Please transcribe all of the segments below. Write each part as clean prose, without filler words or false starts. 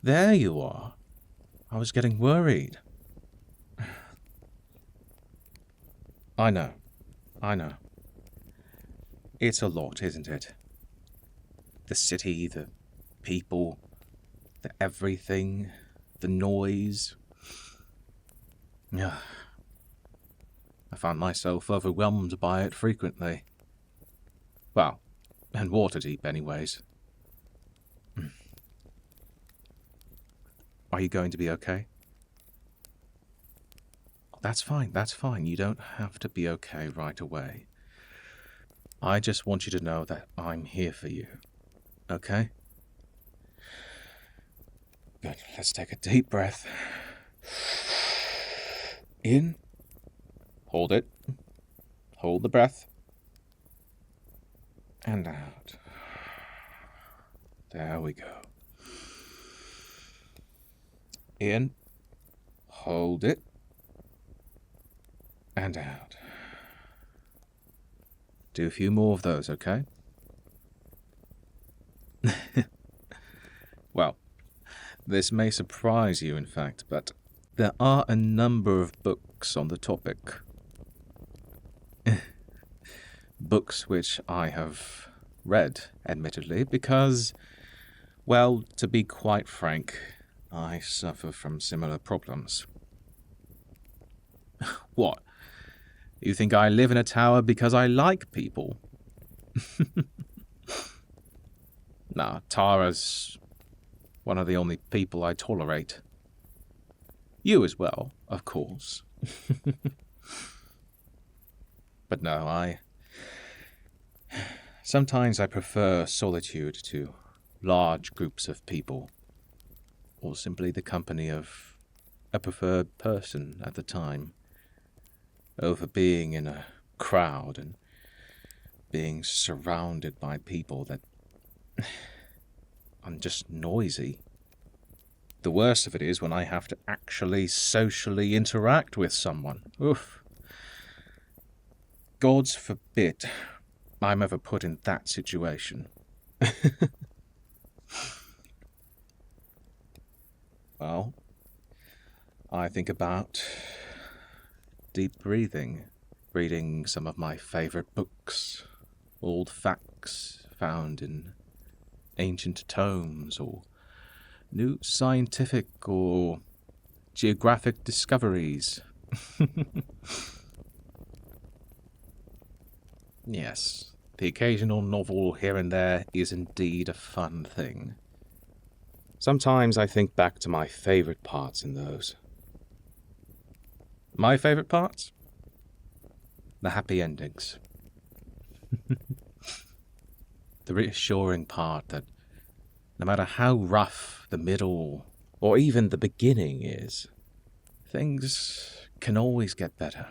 there you are. I was getting worried. I know. It's a lot, isn't it? The city, the people, the everything, the noise. Yeah. I found myself overwhelmed by it frequently. Well, and water deep anyways. Are you going to be okay? That's fine. You don't have to be okay right away. I just want you to know that I'm here for you. Okay? Good. Let's take a deep breath. In. Hold it. Hold the breath. And out. There we go. In. Hold it. And out. Do a few more of those, okay? Well, this may surprise you, in fact, but there are a number of books on the topic. Books which I have read, admittedly, because, well, to be quite frank, I suffer from similar problems. What? You think I live in a tower because I like people? Nah, Tara's one of the only people I tolerate. You as well, of course. But no, sometimes I prefer solitude to large groups of people, or simply the company of a preferred person at the time, over being in a crowd and being surrounded by people that I'm just noisy. The worst of it is when I have to actually socially interact with someone. Oof. Gods forbid I'm ever put in that situation. Well, I think about deep breathing, reading some of my favorite books, old facts found in ancient tomes, or new scientific or geographic discoveries. Yes, the occasional novel here and there is indeed a fun thing. Sometimes I think back to my favorite parts in those. My favorite parts? The happy endings. The reassuring part that no matter how rough the middle or even the beginning is, things can always get better.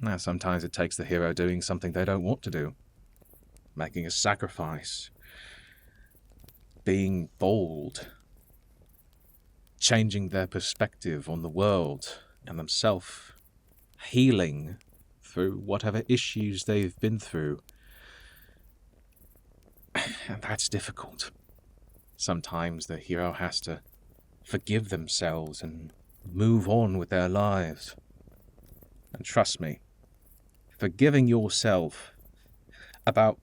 Now, sometimes it takes the hero doing something they don't want to do, making a sacrifice, being bold, changing their perspective on the world and themselves, healing through whatever issues they've been through. And that's difficult. Sometimes the hero has to forgive themselves and move on with their lives. And trust me, forgiving yourself about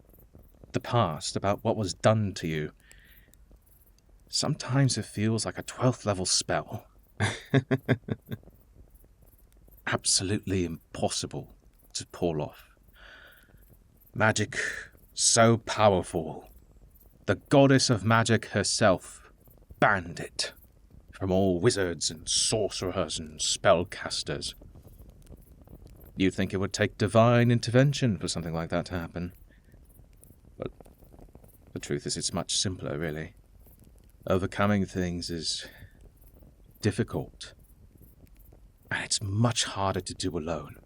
the past, about what was done to you, sometimes it feels like a 12th level spell. Absolutely impossible to pull off. Magic so powerful, the goddess of magic herself banned it from all wizards and sorcerers and spellcasters. You'd think it would take divine intervention for something like that to happen. But the truth is it's much simpler, really. Overcoming things is difficult, and it's much harder to do alone.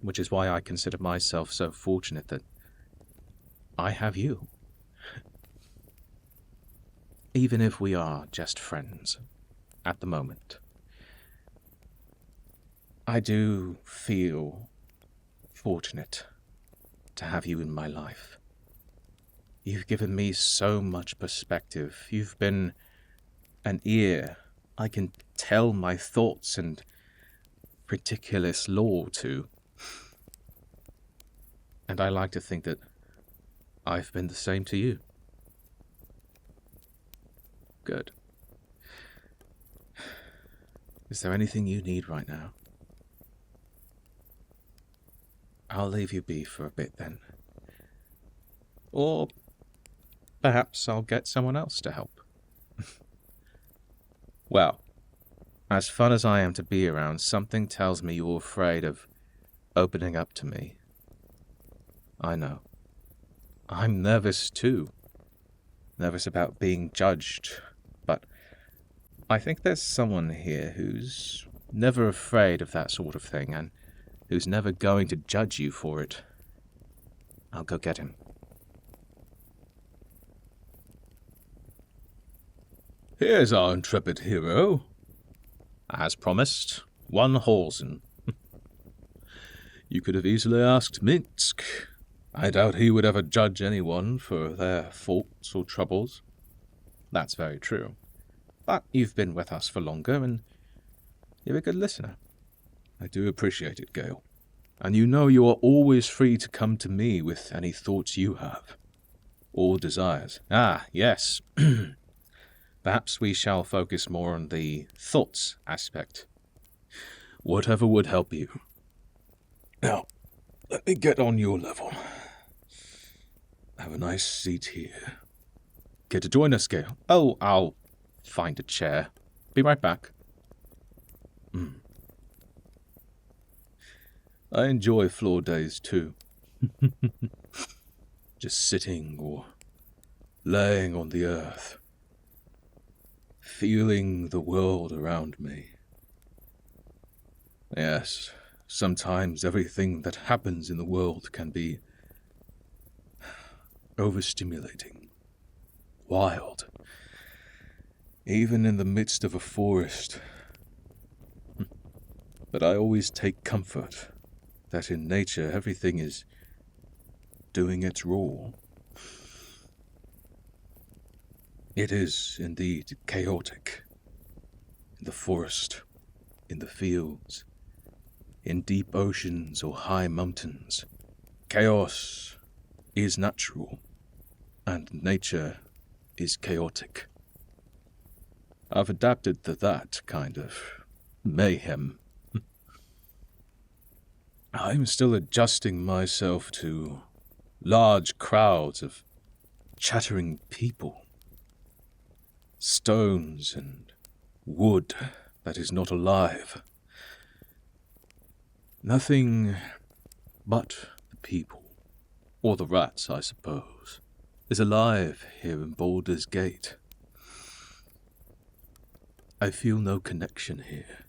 Which is why I consider myself so fortunate that I have you. Even if we are just friends at the moment, I do feel fortunate to have you in my life. You've given me so much perspective. You've been an ear I can tell my thoughts and ridiculous lore to. And I like to think that I've been the same to you. Good. Is there anything you need right now? I'll leave you be for a bit then. Or perhaps I'll get someone else to help. Well, as fun as I am to be around, something tells me you're afraid of opening up to me. I know. I'm nervous too. Nervous about being judged. But I think there's someone here who's never afraid of that sort of thing, and who's never going to judge you for it. I'll go get him. Here's our intrepid hero. As promised, one Halsin. You could have easily asked Minsk. I doubt he would ever judge anyone for their faults or troubles. That's very true. But you've been with us for longer, and you're a good listener. I do appreciate it, Gale. And you know you are always free to come to me with any thoughts you have. Or desires. Ah, yes. Perhaps we shall focus more on the thoughts aspect. Whatever would help you. Now, let me get on your level. Have a nice seat here. Care to join us, Gale? Oh, I'll find a chair. Be right back. I enjoy floor days too. Just sitting or laying on the earth, feeling the world around me. Yes, sometimes everything that happens in the world can be overstimulating, wild, even in the midst of a forest. But I always take comfort that in nature everything is doing its role. It is indeed chaotic. In the forest, in the fields, in deep oceans or high mountains. Chaos is natural, and nature is chaotic. I've adapted to that kind of mayhem. I'm still adjusting myself to large crowds of chattering people, stones and wood that is not alive. Nothing but the people, or the rats, I suppose, is alive here in Baldur's Gate. I feel no connection here.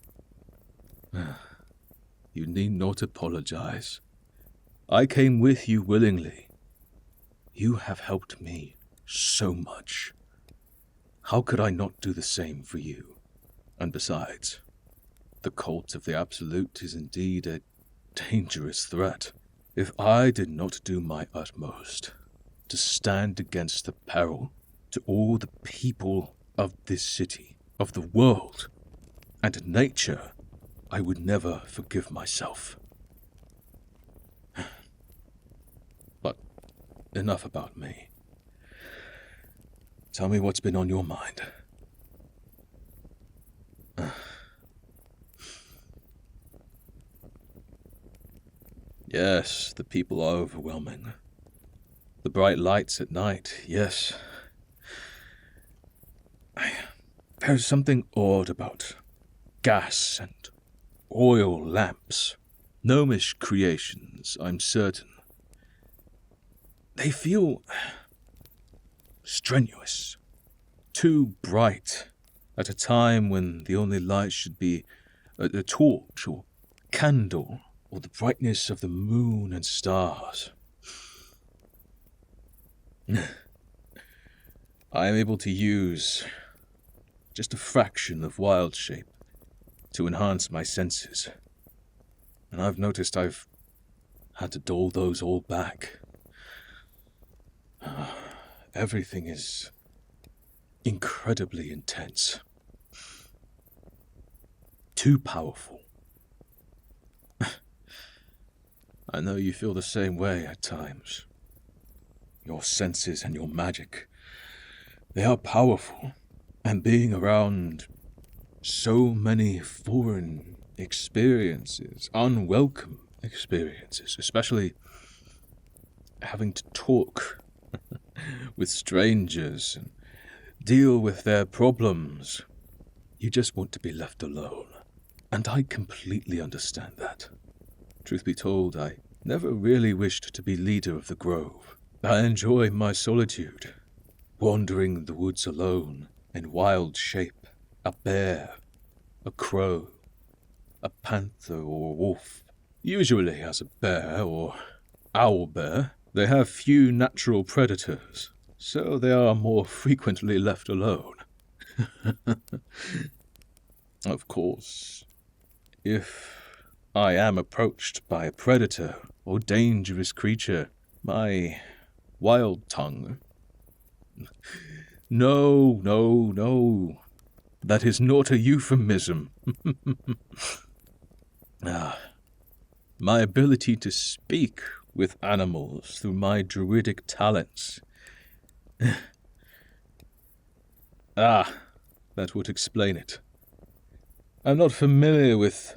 You need not apologize. I came with you willingly. You have helped me so much. How could I not do the same for you? And besides, the cult of the Absolute is indeed a dangerous threat. If I did not do my utmost to stand against the peril to all the people of this city, of the world, and nature, I would never forgive myself. But enough about me. Tell me what's been on your mind. Yes, the people are overwhelming. The bright lights at night, yes. There's something odd about gas and oil lamps. Gnomish creations, I'm certain. They feel strenuous, too bright, at a time when the only light should be a torch or candle or the brightness of the moon and stars. I am able to use just a fraction of wild shape to enhance my senses, and I've noticed I've had to dole those all back. Everything is incredibly intense. Too powerful. I know you feel the same way at times. Your senses and your magic, they are powerful. And being around so many foreign experiences, unwelcome experiences, especially having to talk with strangers and deal with their problems, you just want to be left alone. And I completely understand that. Truth be told, I never really wished to be leader of the Grove. I enjoy my solitude, wandering the woods alone in wild shape, a bear, a crow, a panther or a wolf. Usually as a bear or owlbear, they have few natural predators, so they are more frequently left alone. Of course, if I am approached by a predator or dangerous creature, my wild tongue... No. That is not a euphemism. My ability to speak with animals through my druidic talents. That would explain it. I'm not familiar with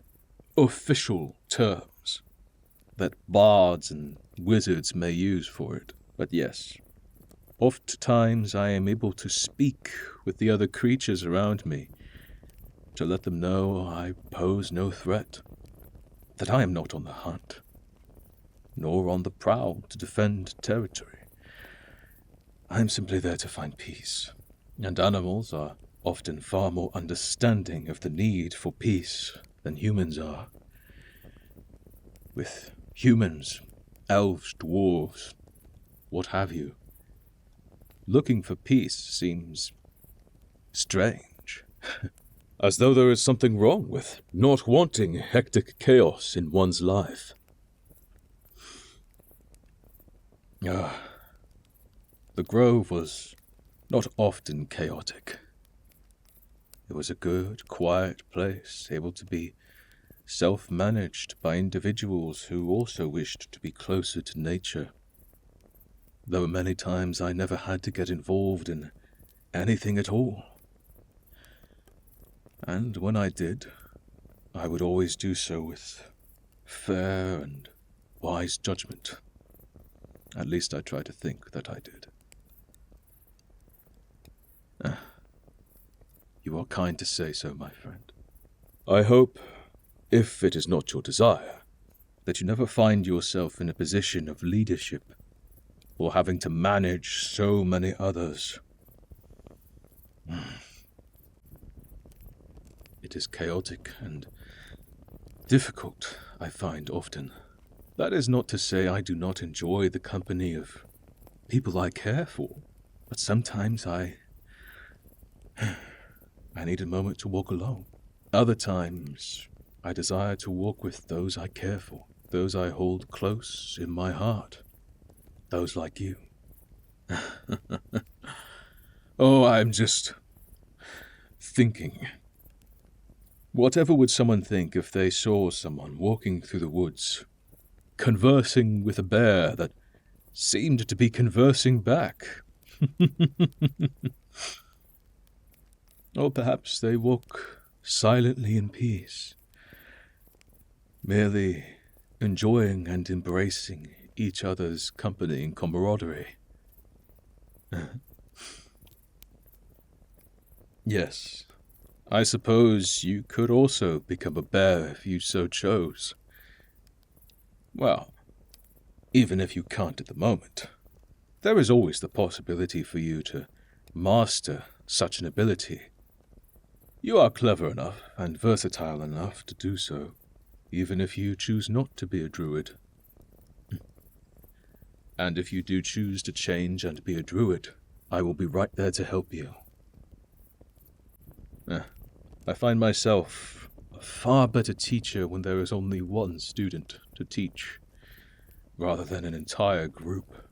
official terms that bards and wizards may use for it, but yes, oft-times I am able to speak with the other creatures around me to let them know I pose no threat, that I am not on the hunt, nor on the prowl to defend territory. I am simply there to find peace, and animals are often far more understanding of the need for peace than humans are. With humans, elves, dwarves, what have you, looking for peace seems strange. As though there is something wrong with not wanting hectic chaos in one's life. The Grove was not often chaotic. It was a good, quiet place, able to be self-managed by individuals who also wished to be closer to nature. Though many times I never had to get involved in anything at all. And when I did, I would always do so with fair and wise judgment. At least I try to think that I did. You are kind to say so, my friend. I hope, if it is not your desire, that you never find yourself in a position of leadership or having to manage so many others. It is chaotic and difficult, I find often. That is not to say I do not enjoy the company of people I care for, but sometimes I need a moment to walk alone. Other times, I desire to walk with those I care for, those I hold close in my heart, those like you. Oh, I'm just thinking. Whatever would someone think if they saw someone walking through the woods, conversing with a bear that seemed to be conversing back? Or perhaps they walk silently in peace, merely enjoying and embracing each other's company and camaraderie. Yes, I suppose you could also become a bear if you so chose. Well, even if you can't at the moment, there is always the possibility for you to master such an ability. You are clever enough and versatile enough to do so, even if you choose not to be a druid. And if you do choose to change and be a druid, I will be right there to help you. I find myself a far better teacher when there is only one student to teach, rather than an entire group.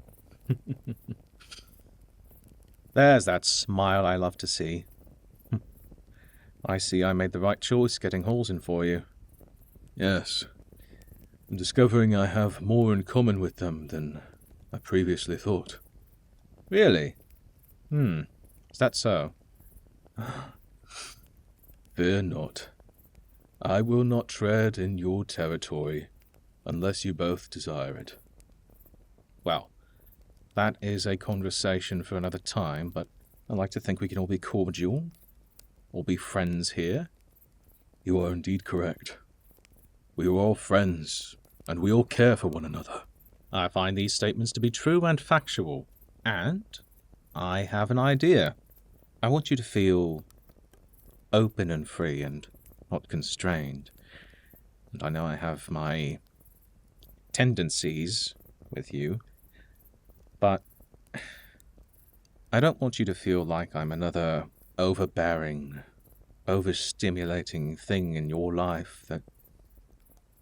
There's that smile I love to see. I see I made the right choice getting Halsin for you. Yes. I'm discovering I have more in common with them than I previously thought. Really? Is that so? Fear not. I will not tread in your territory unless you both desire it. Well, that is a conversation for another time, but I like to think we can all be cordial, all be friends here. You are indeed correct. We are all friends, and we all care for one another. I find these statements to be true and factual, and I have an idea. I want you to feel open and free and not constrained. And I know I have my tendencies with you, but I don't want you to feel like I'm another overbearing, overstimulating thing in your life that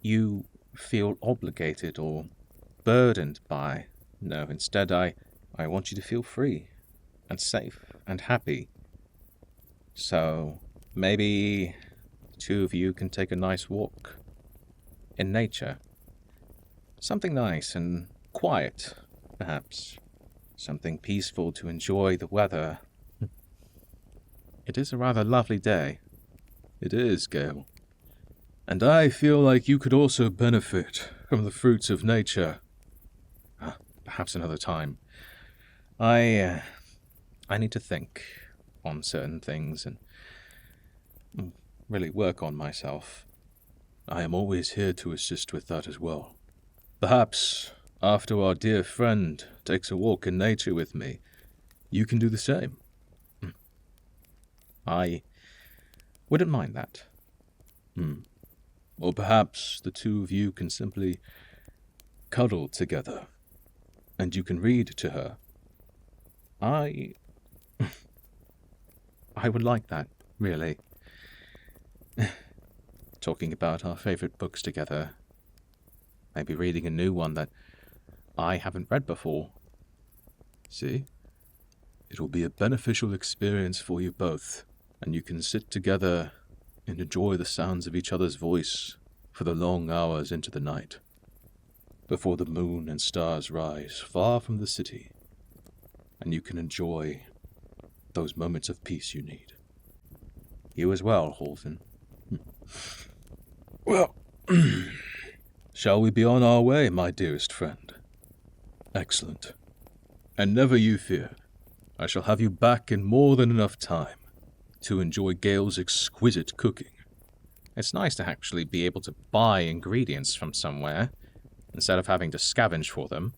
you feel obligated or burdened by. No, instead I want you to feel free and safe and happy. So maybe the two of you can take a nice walk in nature. Something nice and quiet, perhaps. Something peaceful to enjoy the weather. It is a rather lovely day. It is, Gale. And I feel like you could also benefit from the fruits of nature. Perhaps another time. I need to think on certain things and really work on myself. I am always here to assist with that as well. Perhaps, after our dear friend takes a walk in nature with me, you can do the same. I wouldn't mind that. Or perhaps the two of you can simply cuddle together, and you can read to her. I would like that, really. Talking about our favourite books together. Maybe reading a new one that I haven't read before. See? It will be a beneficial experience for you both, and you can sit together and enjoy the sounds of each other's voice for the long hours into the night, before the moon and stars rise far from the city, and you can enjoy those moments of peace you need. You as well, Halsin. Well, shall we be on our way, my dearest friend? Excellent. And never you fear. I shall have you back in more than enough time to enjoy Gale's exquisite cooking. It's nice to actually be able to buy ingredients from somewhere, instead of having to scavenge for them.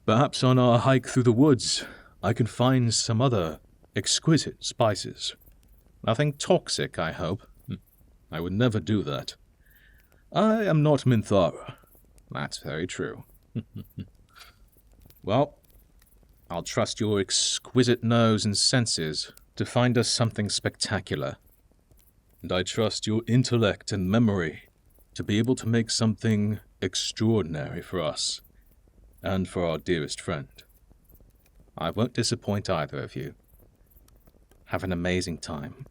Perhaps on our hike through the woods, I can find some other exquisite spices. Nothing toxic, I hope. I would never do that. I am not Minthara. That's very true. Well, I'll trust your exquisite nose and senses to find us something spectacular. And I trust your intellect and memory to be able to make something extraordinary for us and for our dearest friend. I won't disappoint either of you. Have an amazing time.